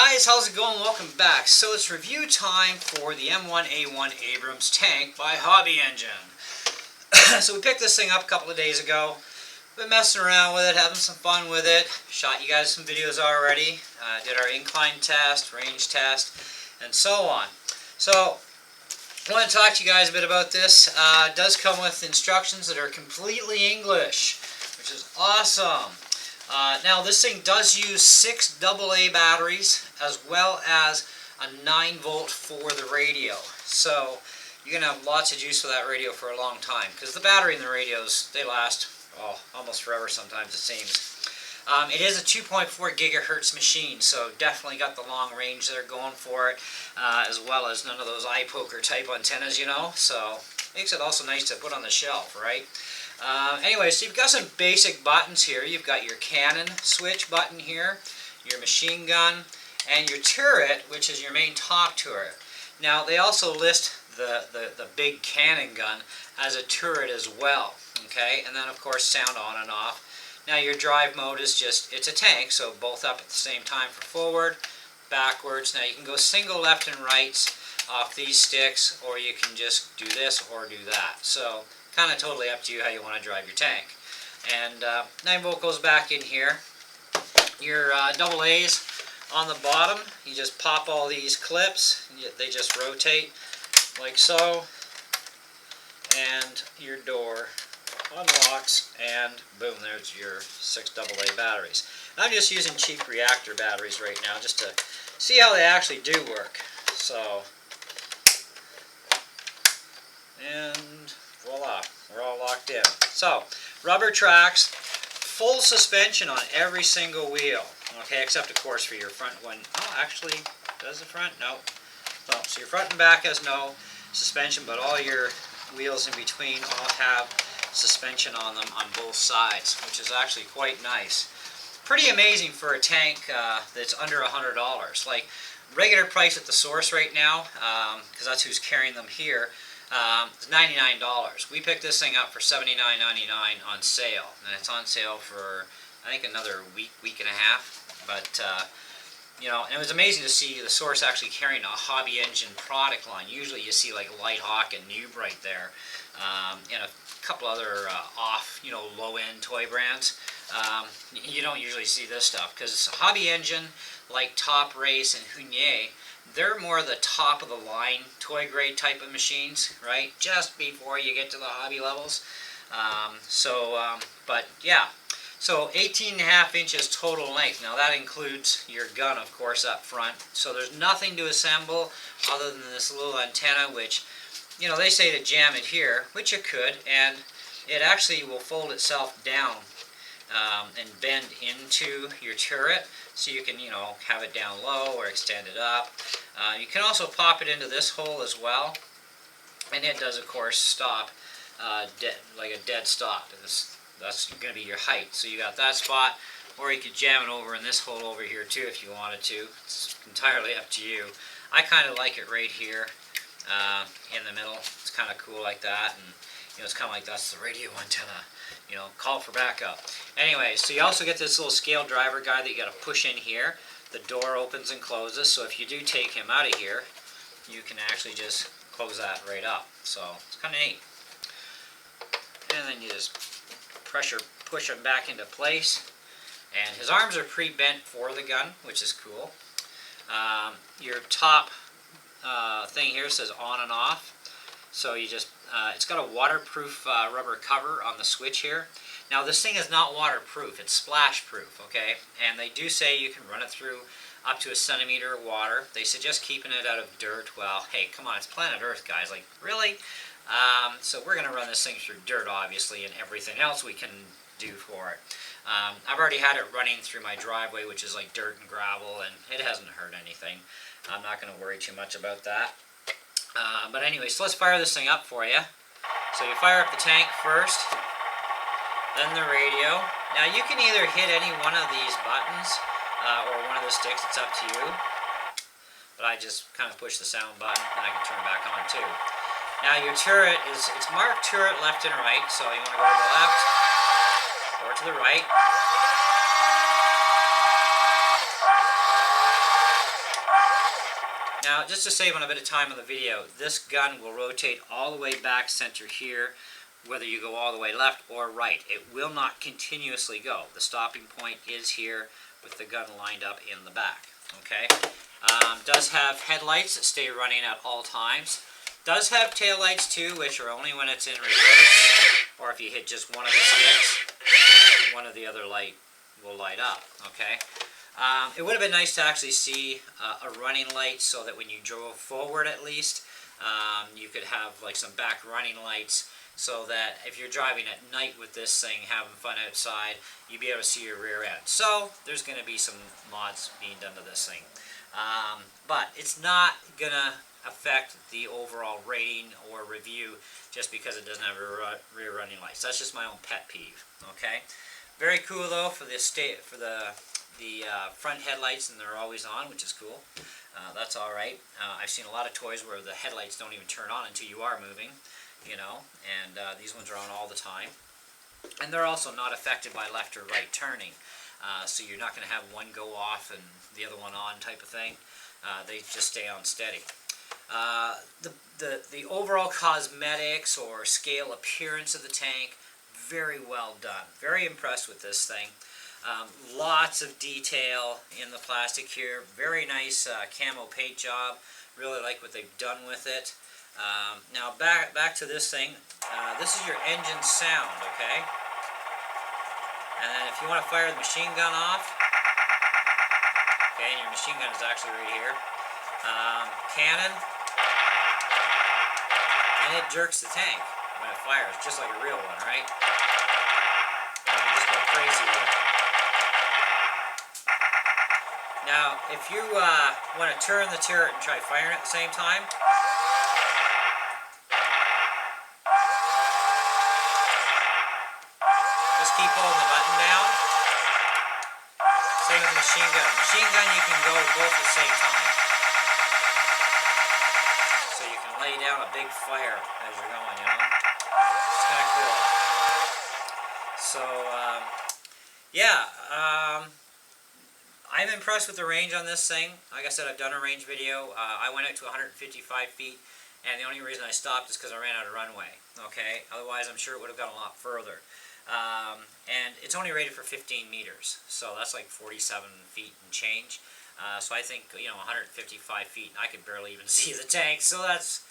guys, how's it going? Welcome back. So it's review time for the M1A1 Abrams tank by Hobby Engine. So we picked this thing up a couple of days ago. Been messing around with it, having some fun with it. Shot you guys some videos already. Did our incline test, range test, and so on. So I want to talk to you guys a bit about this. It does come with instructions that are completely English, which is awesome. Now this thing does use 6 AA batteries as well as a 9 volt for the radio. So you're going to have lots of use for that radio for a long time because the battery in the radios, they last almost forever sometimes it seems. It is a 2.4 gigahertz machine, so definitely got the long range there going for it, as well as none of those eye poker type antennas, you know, so makes it also nice to put on the shelf, right? Anyway, so you've got some basic buttons here. You've got your cannon switch button here, your machine gun, and your turret, which is your main top turret. Now they also list the big cannon gun as a turret as well, okay? And then of course sound on and off. Now your drive mode is just, it's a tank, so both up at the same time for forward, backwards. Now you can go single left and rights off these sticks, or you can just do this or do that. So kind of totally up to you how you want to drive your tank. And 9 volt goes back in here. Your double A's on the bottom, you just pop all these clips, they just rotate like so, and your door unlocks, and boom, there's your 6 AA batteries. I'm just using cheap reactor batteries right now just to see how they actually do work. So, and voila, we're all locked in. So, rubber tracks, full suspension on every single wheel. Okay, except of course for your front one. Oh, actually, does the front? No. Oh, so your front and back has no suspension, but all your wheels in between all have suspension on them on both sides, which is actually quite nice. Pretty amazing for a tank that's under $100. Like regular price at the source right now, because that's who's carrying them here, is $99. We picked this thing up for $79.99 on sale, and it's on sale for I think another week and a half. But you know, and it was amazing to see the source actually carrying a Hobby Engine product line. Usually you see like Light Hawk and Noob right there, and a couple other off, you know, low-end toy brands. You don't usually see this stuff because Hobby Engine, like Top Race and Hunye, they're more the top of the line toy grade type of machines, right? Just before you get to the hobby levels. But yeah. So 18.5 inches total length. Now that includes your gun, of course, up front. So there's nothing to assemble other than this little antenna, which, you know, they say to jam it here, which you could, and it actually will fold itself down and bend into your turret, so you can, you know, have it down low or extend it up. You can also pop it into this hole as well, and it does, of course, stop, like a dead stop. That's going to be your height. So you got that spot, or you could jam it over in this hole over here too if you wanted to. It's entirely up to you. I kind of like it right here in the middle. It's kind of cool like that, and you know, it's kind of like that's the radio antenna. You know, call for backup. Anyway, so you also get this little scale driver guide that you got to push in here. The door opens and closes, so if you do take him out of here, you can actually just close that right up. So it's kind of neat. And then you just push him back into place, and his arms are pre-bent for the gun, which is cool. Your top thing here says on and off, so you just it's got a waterproof rubber cover on the switch here. Now this thing is not waterproof, it's splash proof, okay, and they do say you can run it through up to 1 centimeter of water. They suggest keeping it out of dirt. Well, hey, come on, it's planet Earth, guys, like really? So we're going to run this thing through dirt, obviously, and everything else we can do for it. I've already had it running through my driveway, which is like dirt and gravel, and it hasn't hurt anything. I'm not going to worry too much about that. But anyway, so let's fire this thing up for you. So you fire up the tank first, then the radio. Now you can either hit any one of these buttons or one of the sticks, it's up to you. But I just kind of push the sound button, and I can turn it back on too. Now your turret it's marked turret left and right, so you want to go to the left or to the right. Now, just to save on a bit of time on the video, this gun will rotate all the way back center here, whether you go all the way left or right. It will not continuously go. The stopping point is here with the gun lined up in the back. Okay. Does have headlights that stay running at all times. Does have tail lights too, which are only when it's in reverse, or if you hit just one of the sticks, one of the other light will light up. Okay. It would have been nice to actually see a running light, so that when you drove forward at least, you could have like some back running lights, so that if you're driving at night with this thing, having fun outside, you'd be able to see your rear end. So there's going to be some mods being done to this thing. But it's not going to affect the overall rating or review just because it doesn't have rear running lights. That's just my own pet peeve. Okay. Very cool though for the front headlights, and they're always on, which is cool. That's all right. I've seen a lot of toys where the headlights don't even turn on until you are moving, you know, and these ones are on all the time. And they're also not affected by left or right turning, so you're not going to have one go off and the other one on type of thing. They just stay on steady. The overall cosmetics or scale appearance of the tank, very well done. Very impressed with this thing. Lots of detail in the plastic here. Very nice camo paint job. Really like what they've done with it. Now back to this thing. This is your engine sound, okay? And then if you want to fire the machine gun off, okay, and your machine gun is actually right here. Cannon, and it jerks the tank when it fires, just like a real one, right? You can just go crazy with it. Now, if you want to turn the turret and try firing at the same time, just keep holding the button down. Same with the machine gun. Machine gun, you can go both at the same time. So you can lay down a big fire as you're going, you know? It's kind of cool. So, yeah. I'm impressed with the range on this thing. Like I said, I've done a range video. I went out to 155 feet, and the only reason I stopped is because I ran out of runway. Okay, otherwise I'm sure it would have gone a lot further. And it's only rated for 15 meters, so that's like 47 feet and change. So I think, you know, 155 feet, and I could barely even see the tank, so that's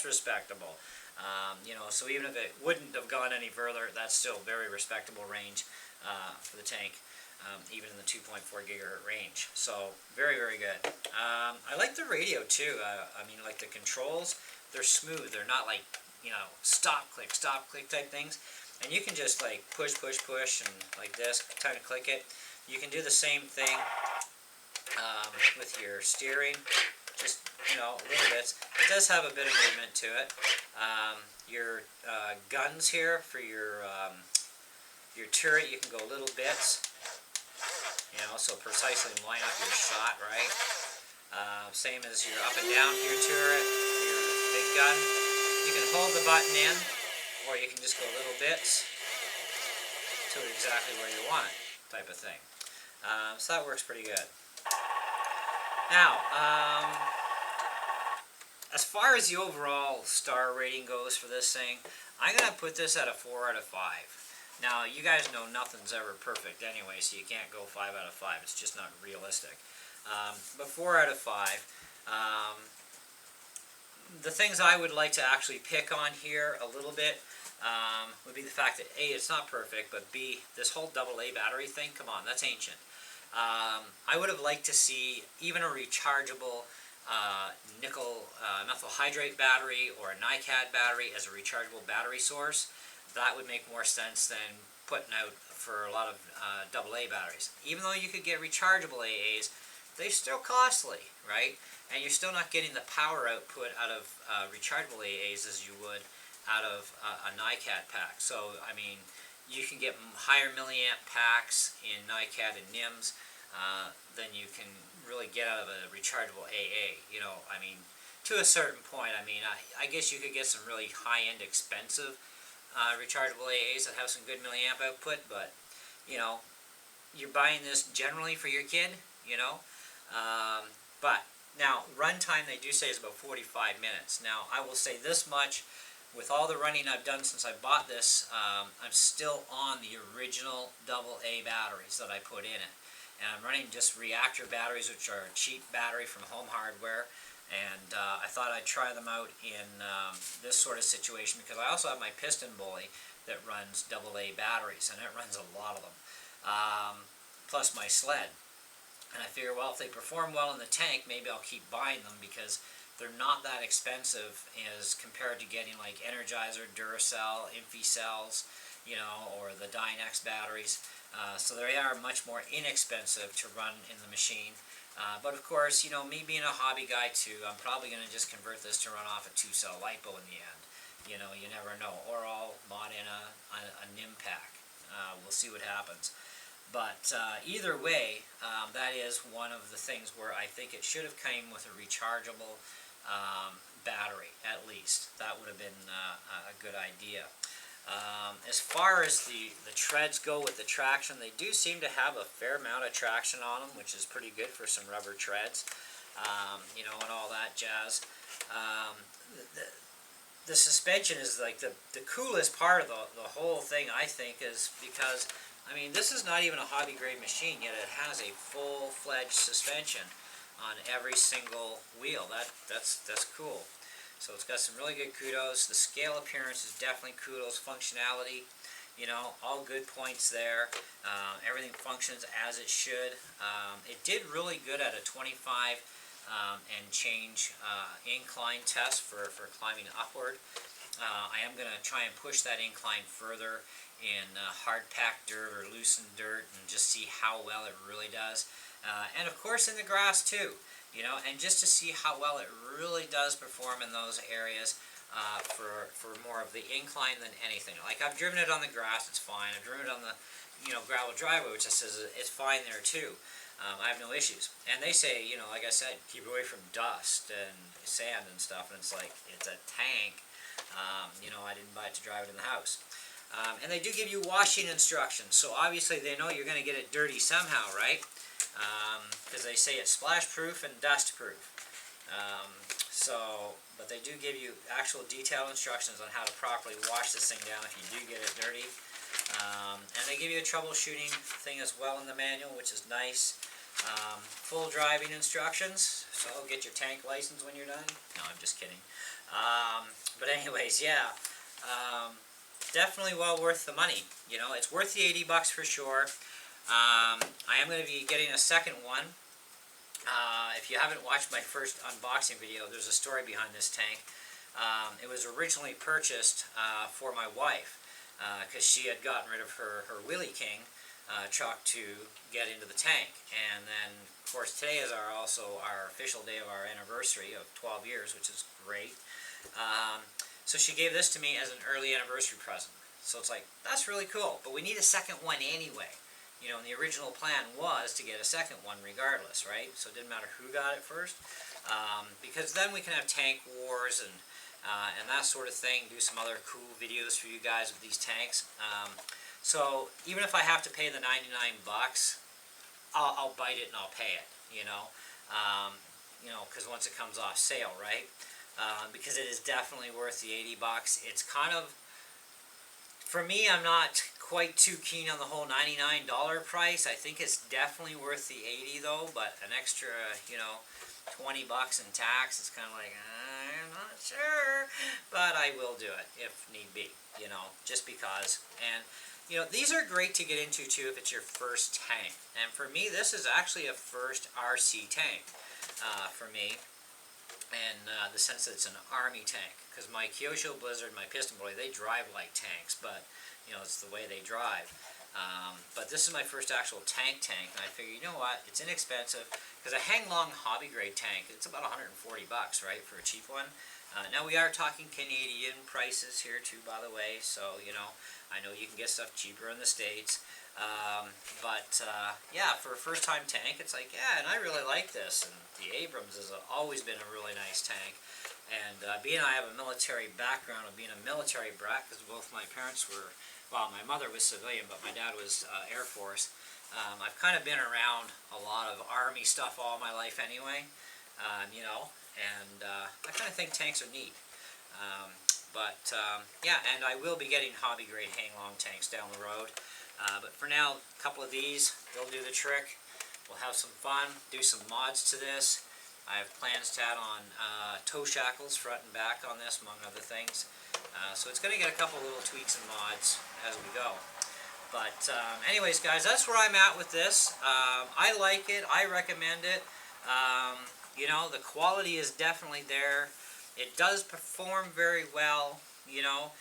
respectable. You know, so even if it wouldn't have gone any further, that's still very respectable range for the tank. Even in the 2.4 gigahertz range. So, very, very good. I like the radio too. I mean, like the controls, they're smooth. They're not like, you know, stop, click type things. And you can just like push, and like this, time to click it. You can do the same thing with your steering. Just, you know, little bits. It does have a bit of movement to it. Your guns here for your turret, you can go little bits. You know, so precisely line up your shot, right? Same as your up and down for your turret, your big gun. You can hold the button in, or you can just go little bits to exactly where you want it, type of thing. So that works pretty good. Now, as far as the overall star rating goes for this thing, I'm going to put this at a 4 out of 5. Now, you guys know nothing's ever perfect anyway, so you can't go 5 out of 5. It's just not realistic. But 4 out of 5. The things I would like to actually pick on here a little bit would be the fact that A, it's not perfect, but B, this whole AA battery thing, come on, that's ancient. I would have liked to see even a rechargeable nickel methyl hydrate battery or a NiCad battery as a rechargeable battery source. That would make more sense than putting out for a lot of AA batteries. Even though you could get rechargeable AAs, they're still costly, right? And you're still not getting the power output out of rechargeable AAs as you would out of a NiCad pack. So, I mean, you can get higher milliamp packs in NiCad and NIMS than you can really get out of a rechargeable AA. You know, I mean, to a certain point, I mean, I guess you could get some really high-end expensive rechargeable AAs that have some good milliamp output, but, you know, you're buying this generally for your kid, you know, but Now, runtime, they do say, is about 45 minutes. Now, I will say this much. With all the running I've done since I bought this, I'm still on the original AA batteries that I put in it. And I'm running just reactor batteries, which are a cheap battery from Home Hardware. And I thought I'd try them out in this sort of situation, because I also have my piston bully that runs AA batteries, and it runs a lot of them, plus my sled. And I figure, well, if they perform well in the tank, maybe I'll keep buying them, because they're not that expensive as compared to getting like Energizer, Duracell, Infi cells, or the Dynex batteries. So they are much more inexpensive to run in the machine. But of course, me being a hobby guy too, I'm probably going to just convert this to run off a 2-cell LiPo in the end. You never know. Or I'll mod in a NIM pack. We'll see what happens. But either way, that is one of the things where I think it should have come with a rechargeable battery, at least. That would have been a good idea. As far as the treads go with the traction, they do seem to have a fair amount of traction on them, which is pretty good for some rubber treads, and all that jazz. The suspension is like the coolest part of the whole thing, I think, is because, this is not even a hobby grade machine, yet it has a full-fledged suspension on every single wheel. That's cool. So it's got some really good kudos. The scale appearance is definitely kudos. Functionality, all good points there. Everything functions as it should. It did really good at a 25 and change incline test for climbing upward. I am going to try and push that incline further in hard-packed dirt or loosened dirt and just see how well it really does. And of course in the grass too. And just to see how well it really does perform in those areas for more of the incline than anything. Like, I've driven it on the grass, it's fine. I've driven it on the gravel driveway, which says it's fine there too. I have no issues. And they say, like I said, keep away from dust and sand and stuff. And it's like, it's a tank. I didn't buy it to drive it in the house. And they do give you washing instructions. So obviously they know you're going to get it dirty somehow, right? Because they say it's splash-proof and dust-proof. But they do give you actual detailed instructions on how to properly wash this thing down if you do get it dirty. And they give you a troubleshooting thing as well in the manual, which is nice. Full driving instructions, so get your tank license when you're done. No, I'm just kidding. But anyways, yeah. Definitely well worth the money. It's worth the 80 bucks for sure. I am going to be getting a second one. If you haven't watched my first unboxing video, there's a story behind this tank. It was originally purchased for my wife because she had gotten rid of her Wheelie King truck to get into the tank. And then, of course, today is also our official day of our anniversary of 12 years, which is great. So she gave this to me as an early anniversary present. So it's like, that's really cool, but we need a second one anyway. And the original plan was to get a second one regardless, right? So it didn't matter who got it first, because then we can have tank wars and that sort of thing, do some other cool videos for you guys with these tanks. So even if I have to pay the 99 bucks, I'll bite it and I'll pay it, because once it comes off sale, right? Because it is definitely worth the 80 bucks. It's kind of, for me, I'm not quite too keen on the whole $99 price. I think it's definitely worth the 80 though, but an extra, 20 bucks in tax, it's kind of like, I'm not sure, but I will do it if need be, just because. And, these are great to get into too if it's your first tank. And for me, this is actually a first RC tank for me. And the sense that it's an army tank, because my Kyosho Blizzard, my piston bully, they drive like tanks, but it's the way they drive. But this is my first actual tank, and I figure, you know what, it's inexpensive, because a hang-long hobby grade tank, it's about 140 bucks, right, for a cheap one. Now we are talking Canadian prices here too, by the way, so I know you can get stuff cheaper in the States. Yeah, for a first-time tank, it's like, yeah, and I really like this. And the Abrams has always been a really nice tank. And being I have a military background of being a military brat, because both my parents were, well, my mother was civilian, but my dad was Air Force. I've kind of been around a lot of Army stuff all my life anyway. you know, and I kind of think tanks are neat. Yeah, and I will be getting hobby grade hang long tanks down the road. But for now, a couple of these, they'll do the trick. We'll have some fun, do some mods to this. I have plans to add on toe shackles front and back on this, among other things. So it's going to get a couple little tweaks and mods as we go. But anyways, guys, that's where I'm at with this. I like it. I recommend it. You know, the quality is definitely there. It does perform very well, you know.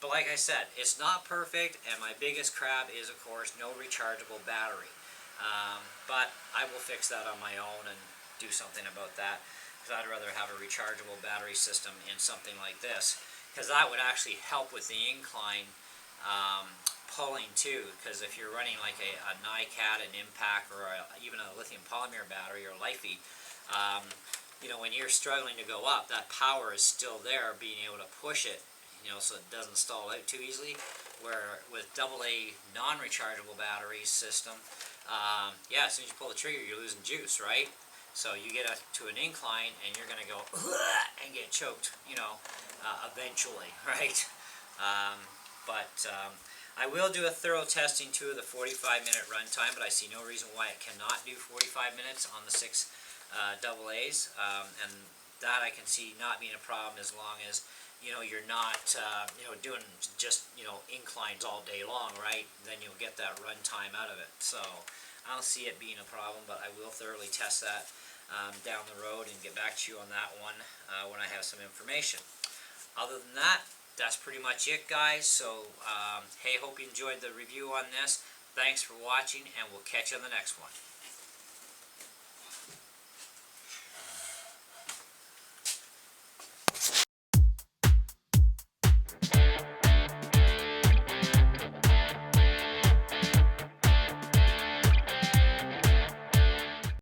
But like I said, it's not perfect, and my biggest crab is, of course, no rechargeable battery. But I will fix that on my own and do something about that, because I'd rather have a rechargeable battery system in something like this, because that would actually help with the incline pulling too, because if you're running like a NiCad, an Impact, or even a lithium polymer battery or Lifey, you know, when you're struggling to go up, that power is still there, being able to push it, you know, so it doesn't stall out too easily. Where with AA non-rechargeable battery system, yeah, as soon as you pull the trigger, you're losing juice, right? So you get to an incline, and you're going to go and get choked, you know, eventually, right? I will do a thorough testing too of the 45-minute runtime, but I see no reason why it cannot do 45 minutes on the 6 AA's, and that I can see not being a problem as long as, you know, you're not, you know, doing just, you know, inclines all day long, right? Then you'll get that runtime out of it. So I don't see it being a problem, but I will thoroughly test that down the road and get back to you on that one when I have some information. Other than that, that's pretty much it, guys. So, hey, hope you enjoyed the review on this. Thanks for watching, and we'll catch you on the next one.